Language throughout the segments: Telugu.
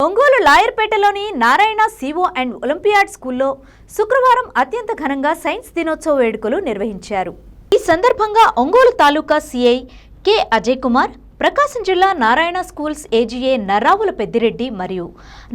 ఒంగోలు లాయర్పేటలోని నారాయణ సిఓ అండ్ ఒలింపియాడ్ స్కూల్లో శుక్రవారం అత్యంత ఘనంగా సైన్స్ దినోత్సవ వేడుకలు నిర్వహించారు. ఈ సందర్భంగా ఒంగోలు తాలూకా సిఐ కె అజయ్ కుమార్, ప్రకాశం జిల్లా నారాయణ స్కూల్స్ ఏజీఏ నర్రావుల పెద్దిరెడ్డి మరియు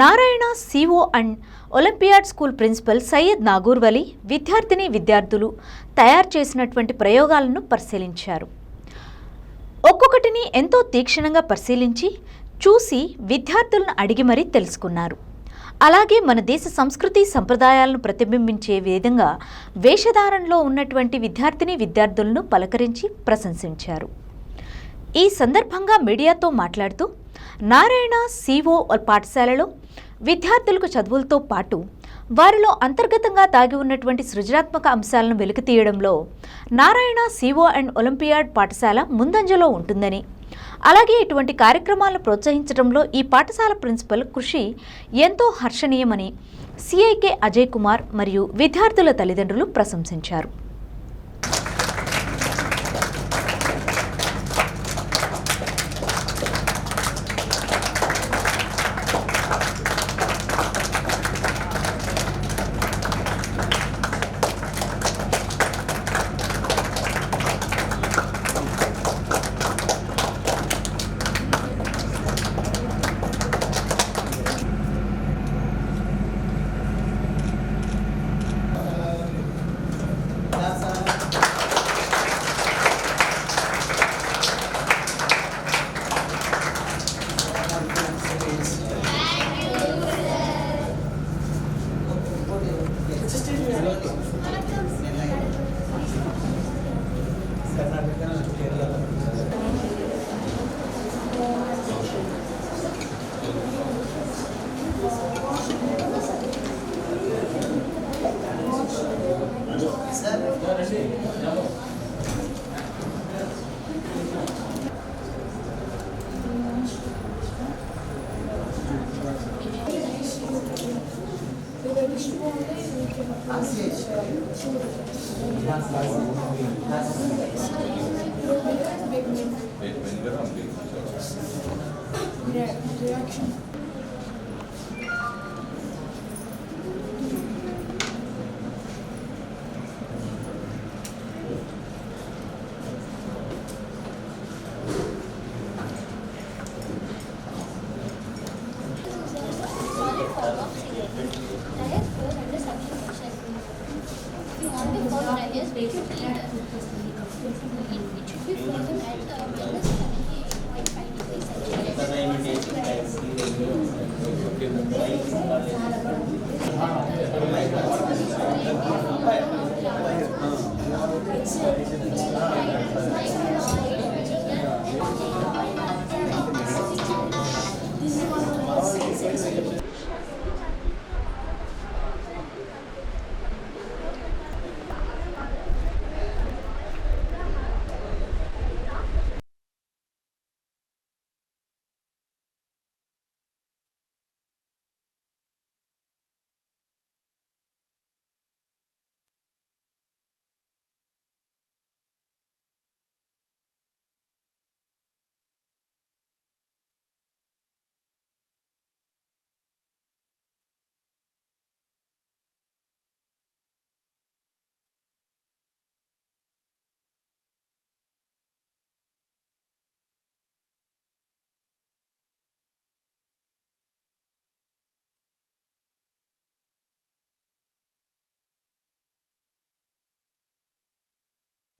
Narayana CO and olympiad school principal Syed Nagur Vali విద్యార్థులు తయారు చేసినటువంటి ప్రయోగాలను పరిశీలించారు. ఒక్కొక్కటిని ఎంతో తీక్షణంగా పరిశీలించి చూసి విద్యార్థులను అడిగి మరీ తెలుసుకున్నారు. అలాగే మన దేశ సంస్కృతి సంప్రదాయాలను ప్రతిబింబించే విధంగా వేషధారణలో ఉన్నటువంటి విద్యార్థులను పలకరించి ప్రశంసించారు. ఈ సందర్భంగా మీడియాతో మాట్లాడుతూ నారాయణ సిఓ పాఠశాలలో విద్యార్థులకు చదువులతో పాటు వారిలో అంతర్గతంగా దాగి ఉన్నటువంటి సృజనాత్మక అంశాలను వెలికితీయడంలో నారాయణ సిఓ అండ్ ఒలింపియాడ్ పాఠశాల ముందంజలో ఉంటుందని, అలాగే ఇటువంటి కార్యక్రమాలను ప్రోత్సహించడంలో ఈ పాఠశాల ప్రిన్సిపల్ కృషి ఎంతో హర్షణీయమని సిఐకే అజయ్ కుమార్ మరియు విద్యార్థుల తల్లిదండ్రులు ప్రశంసించారు.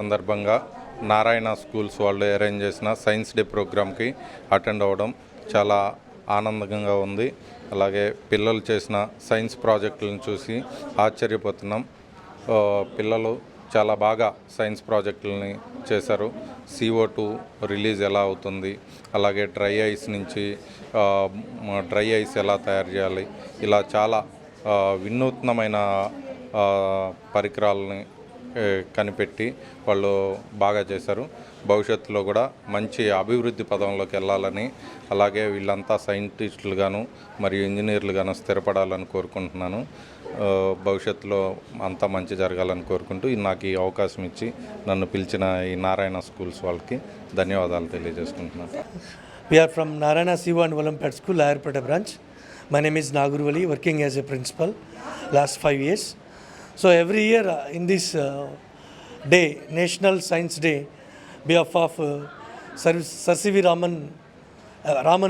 సందర్భంగా నారాయణ స్కూల్స్ వాళ్ళు అరేంజ్ చేసిన సైన్స్ డే ప్రోగ్రామ్కి అటెండ్ అవ్వడం చాలా ఆనందంగా ఉంది. అలాగే పిల్లలు చేసిన సైన్స్ ప్రాజెక్టులను చూసి ఆశ్చర్యపోతున్నాం. పిల్లలు చాలా బాగా సైన్స్ ప్రాజెక్టులని చేశారు. CO2 రిలీజ్ ఎలా అవుతుంది, అలాగే డ్రై ఐస్ నుంచి డ్రై ఐస్ ఎలా తయారు చేయాలి, ఇలా చాలా వినూత్నమైన పరికరాలని కనిపెట్టి వాళ్ళు బాగా చేశారు. భవిష్యత్తులో కూడా మంచి అభివృద్ధి పదంలోకి వెళ్ళాలని, అలాగే వీళ్ళంతా సైంటిస్టులుగాను మరియు ఇంజనీర్లుగాను స్థిరపడాలని కోరుకుంటున్నాను. భవిష్యత్తులో అంతా మంచి జరగాలని కోరుకుంటూ నాకు ఈ అవకాశం ఇచ్చి నన్ను పిలిచిన ఈ నారాయణ స్కూల్స్ వాళ్ళకి ధన్యవాదాలు తెలియజేసుకుంటున్నాను. We are from Narayana Siva and Olympiad School, Layarpeta branch. My name is Nagurvali, working as a principal last 5 years. So every year in this day, National Science Day, behalf of Sir C.V. Raman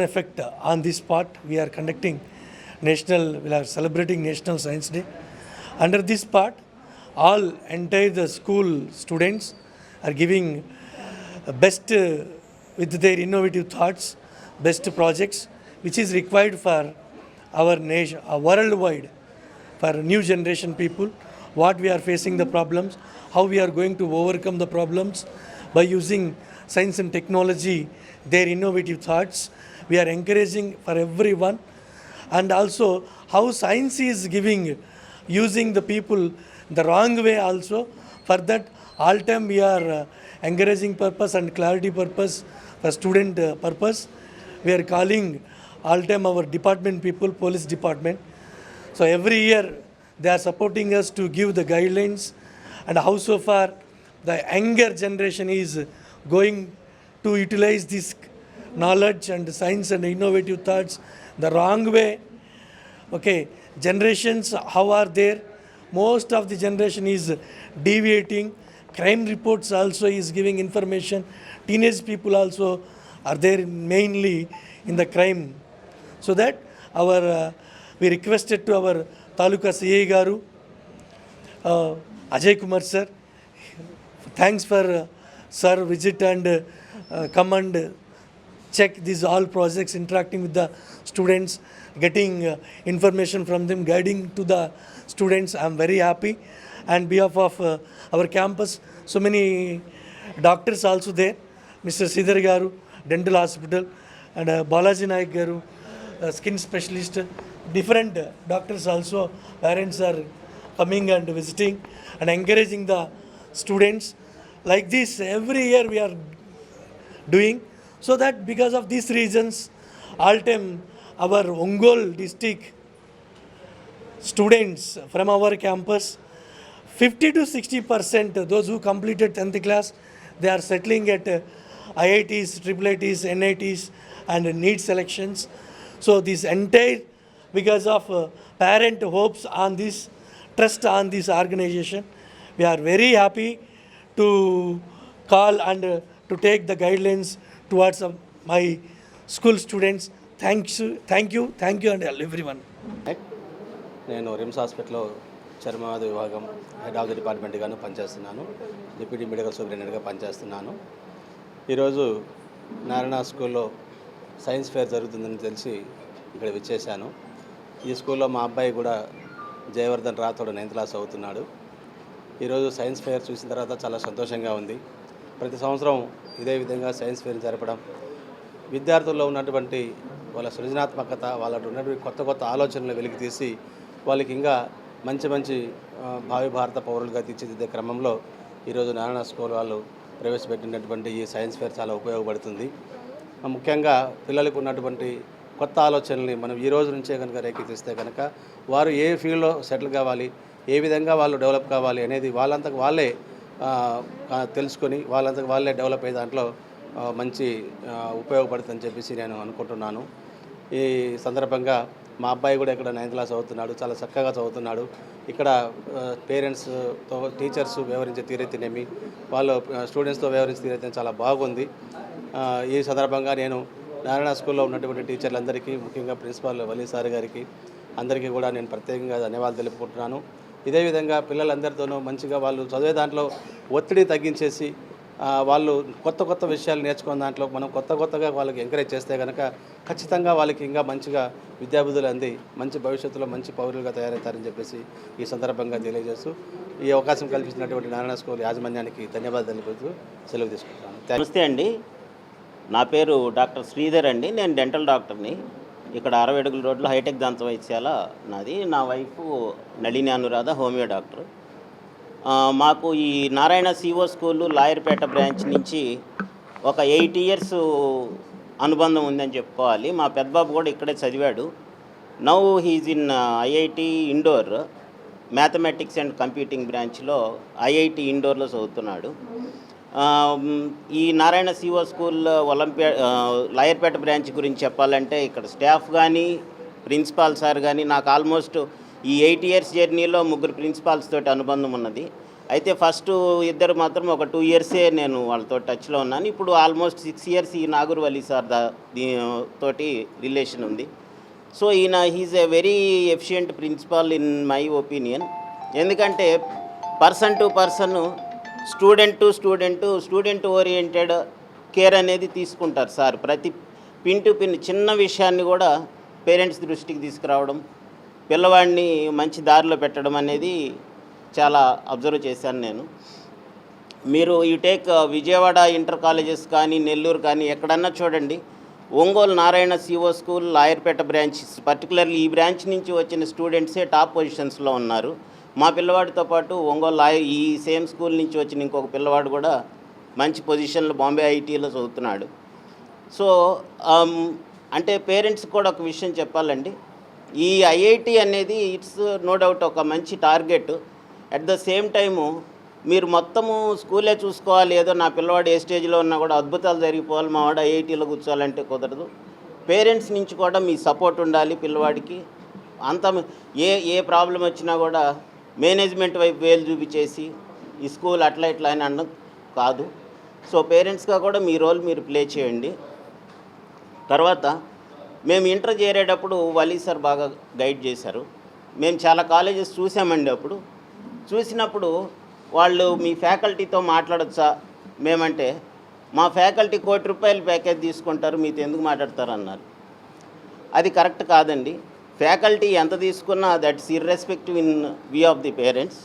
effect on this part, we are conducting we are celebrating National Science Day. Under this part, all entire the school students are giving best with their innovative thoughts, best projects, which is required for our nation, worldwide, for new generation people, what we are facing the problems, how we are going to overcome the problems by using science and technology, their innovative thoughts. We are encouraging for everyone, and also how science is giving, using the people the wrong way also. For that, all time we are encouraging purpose and clarity purpose for student purpose. We are calling all time our department people, police department. So every year they are supporting us to give the guidelines, and how so far the younger generation is going to utilize this knowledge and science and innovative thoughts the wrong way. Okay, generations how are there? Most of the generation is deviating. Crime reports also is giving information. Teenage people also are there mainly in the crime. So that our we requested to our Taluka CA Garu, Ajay Kumar sir. Thanks for sir visit and come and check these all projects, interacting with the students, getting information from them, guiding to the students. I am very happy. And behalf of our campus, so many doctors also there. Mr. Sridhar Garu, dental hospital, and Balaji Naik Garu, skin specialist. Different doctors also, parents are coming and visiting and encouraging the students. Like this, every year we are doing. So that because of these reasons, all time our Ongole district students from our campus, 50 to 60%, those who completed 10th class, they are settling at IITs, IIITs, NITs and NEET selections. So this entire, because of parent hopes on this, trust on this organization, we are very happy to call and to take the guidelines towards my school students. Thank you and everyone. నేను రిమ్స్ హాస్పిటల్లో చర్మవ్యాధి విభాగం హెడ్ ఆఫ్ ది డిపార్ట్మెంట్గాను పనిచేస్తున్నాను. డిప్యూటీ మెడికల్ సూపరింటెండెంట్గా పనిచేస్తున్నాను. ఈరోజు నారాయణ స్కూల్లో సైన్స్ ఫేర్ జరుగుతుందని తెలిసి ఇక్కడ విచ్చేశాను. ఈ స్కూల్లో మా అబ్బాయి కూడా జయవర్ధన్ రాథోడ్ 9th క్లాస్ అవుతున్నాడు. ఈరోజు సైన్స్ ఫేర్ చూసిన తర్వాత చాలా సంతోషంగా ఉంది. ప్రతి సంవత్సరం ఇదే విధంగా సైన్స్ ఫేర్ జరపడం, విద్యార్థుల్లో ఉన్నటువంటి వాళ్ళ సృజనాత్మకత, వాళ్ళ ఉన్నటువంటి కొత్త కొత్త ఆలోచనలు వెలికి తీసి వాళ్ళకి ఇంకా మంచి భావి భారత పౌరులుగా తీర్చిదిద్దే క్రమంలో ఈరోజు నారాయణ స్కూల్ వాళ్ళు ప్రవేశపెట్టినటువంటి ఈ సైన్స్ ఫేర్ చాలా ఉపయోగపడుతుంది. ముఖ్యంగా పిల్లలకు ఉన్నటువంటి కొత్త ఆలోచనల్ని మనం ఈ రోజు నుంచే కనుక రేకెత్తిస్తే కనుక వారు ఏ ఫీల్డ్లో సెటిల్ కావాలి, ఏ విధంగా వాళ్ళు డెవలప్ కావాలి అనేది వాళ్ళంతకు వాళ్ళే తెలుసుకొని వాళ్ళంతకు వాళ్ళే డెవలప్ అయ్యే దాంట్లో మంచి ఉపయోగపడుతుందని చెప్పేసి నేను అనుకుంటున్నాను. ఈ సందర్భంగా మా అబ్బాయి కూడా ఇక్కడ 9th క్లాస్ అవుతున్నాడు, చాలా చక్కగా చదువుతున్నాడు. ఇక్కడ పేరెంట్స్తో టీచర్స్ వ్యవహరించే తీరైతేనేమి, వాళ్ళు స్టూడెంట్స్తో వ్యవహరించే తీరైతే చాలా బాగుంది. ఈ సందర్భంగా నేను నారాయణ స్కూల్లో ఉన్నటువంటి టీచర్లందరికీ, ముఖ్యంగా ప్రిన్సిపాల్ వలీ సార్ గారికి అందరికీ కూడా నేను ప్రత్యేకంగా ధన్యవాదాలు తెలుపుకుంటున్నాను. ఇదే విధంగా పిల్లలందరితోనూ మంచిగా వాళ్ళు చదివే దాంట్లో ఒత్తిడి తగ్గించేసి వాళ్ళు కొత్త విషయాలు నేర్చుకున్న దాంట్లో మనం కొత్తగా వాళ్ళకి ఎంకరేజ్ చేస్తే కనుక ఖచ్చితంగా వాళ్ళకి ఇంకా మంచిగా విద్యాబుద్ధులు అంది మంచి భవిష్యత్తులో మంచి పౌరులుగా తయారవుతారని చెప్పేసి ఈ సందర్భంగా తెలియజేస్తూ ఈ అవకాశం కల్పించినటువంటి నారాయణ స్కూల్ యాజమాన్యానికి ధన్యవాదాలు తెలుపుతూ సెలవు తీసుకుంటాను. నమస్తే అండి, నా పేరు డాక్టర్ శ్రీధర్ అండి. నేను డెంటల్ డాక్టర్ని. ఇక్కడ 60 అడుగుల రోడ్లో హైటెక్ దంత వైద్యశాల నాది. నా wife Nalini Anuradha homeo doctor. మాకు ఈ Narayana CO school Lawyerpet branch నుంచి ఒక 8 years అనుబంధం ఉందని చెప్పుకోవాలి. మా పెద్దబాబు కూడా ఇక్కడే చదివాడు. Now he's in IIT Indore mathematics and computing బ్రాంచ్లో ఐఐటి ఇండోర్లో చదువుతున్నాడు. ఈ Narayana CO school Lawyerpet branch గురించి చెప్పాలంటే ఇక్కడ స్టాఫ్ కానీ ప్రిన్సిపాల్ సార్ కానీ నాకు ఆల్మోస్ట్ ఈ 8 ఇయర్స్ జర్నీలో 3 ప్రిన్సిపాల్స్ తోటి అనుబంధం ఉన్నది. అయితే ఫస్ట్ ఇద్దరు మాత్రం ఒక 2 ఇయర్సే నేను వాళ్ళతో టచ్లో ఉన్నాను. ఇప్పుడు ఆల్మోస్ట్ 6 ఇయర్స్ ఈ నాగూర్ వలి సార్ తోటి రిలేషన్ ఉంది. So he's a very efficient principal in my opinion. ఎందుకంటే person to person, student oriented care అనేది తీసుకుంటారు సార్. ప్రతి పిన్ టు పిన్ చిన్న విషయాన్ని కూడా పేరెంట్స్ దృష్టికి తీసుకురావడం, పిల్లవాడిని మంచి దారిలో పెట్టడం అనేది చాలా అబ్జర్వ్ చేశాను నేను. మీరు you take Vijayawada inter colleges కానీ, నెల్లూరు కానీ ఎక్కడన్నా చూడండి, Ongole Narayana CO school, Lawyerpet branch, particularly ఈ బ్రాంచ్ నుంచి వచ్చిన స్టూడెంట్సే టాప్ పొజిషన్స్లో ఉన్నారు. మా పిల్లవాడితో పాటు ఒంగోలు ఈ సేమ్ స్కూల్ నుంచి వచ్చిన ఇంకొక పిల్లవాడు కూడా మంచి పొజిషన్లో బాంబే ఐటీలో చదువుతున్నాడు. సో అంటే పేరెంట్స్ కూడా ఒక విషయం చెప్పాలండి, ఈ ఐఐటి అనేది ఇట్స్ నో డౌట్ ఒక మంచి target. At the same time మీరు మొత్తము స్కూలే చూసుకోవాలి, ఏదో నా పిల్లవాడు ఏ స్టేజ్లో ఉన్నా కూడా అద్భుతాలు జరిగిపోవాలి, మా వాడు ఐఐటీలో కూర్చోవాలంటే కుదరదు. పేరెంట్స్ నుంచి కూడా మీ సపోర్ట్ ఉండాలి పిల్లవాడికి. అంత ఏ ప్రాబ్లం వచ్చినా కూడా మేనేజ్మెంట్ వైపు వేలు చూపించేసి ఈ స్కూల్ అట్లా ఇట్లా అని అనడం కాదు. సో పేరెంట్స్గా కూడా మీ రోల్ మీరు ప్లే చేయండి. తర్వాత మేము ఇంటర్ చేరేటప్పుడు వలీ సార్ బాగా గైడ్ చేశారు. మేము చాలా కాలేజెస్ చూసామండి. అప్పుడు చూసినప్పుడు వాళ్ళు మీ ఫ్యాకల్టీతో మాట్లాడచ్చా మేమంటే, మా ఫ్యాకల్టీ ₹1 కోటి ప్యాకేజ్ తీసుకుంటారు, మీతో ఎందుకు మాట్లాడతారు అన్నారు. అది కరెక్ట్ కాదండి. ఫ్యాకల్టీ ఎంత తీసుకున్నా that's irrespective in view of the parents.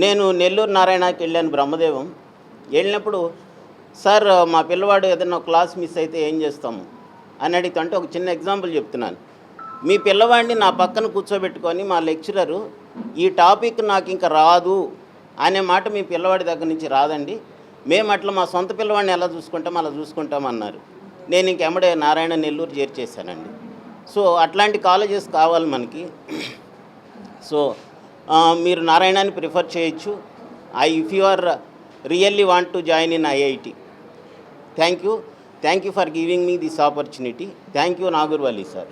నేను నెల్లూరు నారాయణకి వెళ్ళాను, బ్రహ్మదేవం వెళ్ళినప్పుడు, సార్ మా పిల్లవాడు ఏదైనా క్లాస్ మిస్ అయితే ఏం చేస్తాము అని అడిగితే, ఒక చిన్న ఎగ్జాంపుల్ చెప్తున్నాను. మీ పిల్లవాడిని నా పక్కన కూర్చోబెట్టుకొని మా లెక్చరరు ఈ టాపిక్ నాకు ఇంకా రాదు అనే మాట మీ పిల్లవాడి దగ్గర నుంచి రాదండి, మేము అట్లా మా సొంత పిల్లవాడిని ఎలా చూసుకుంటాం అలా చూసుకుంటామన్నారు. నేను ఇంకెమ్మడే నారాయణ నెల్లూరు చేర్చేశానండి. సో అట్లాంటి కాలేజెస్ కావాలి మనకి. సో మీరు నారాయణని ప్రిఫర్ చేయొచ్చు. If you are really want to join in IIT. Thank you for giving me this opportunity. Thank you Nagur Vali sir.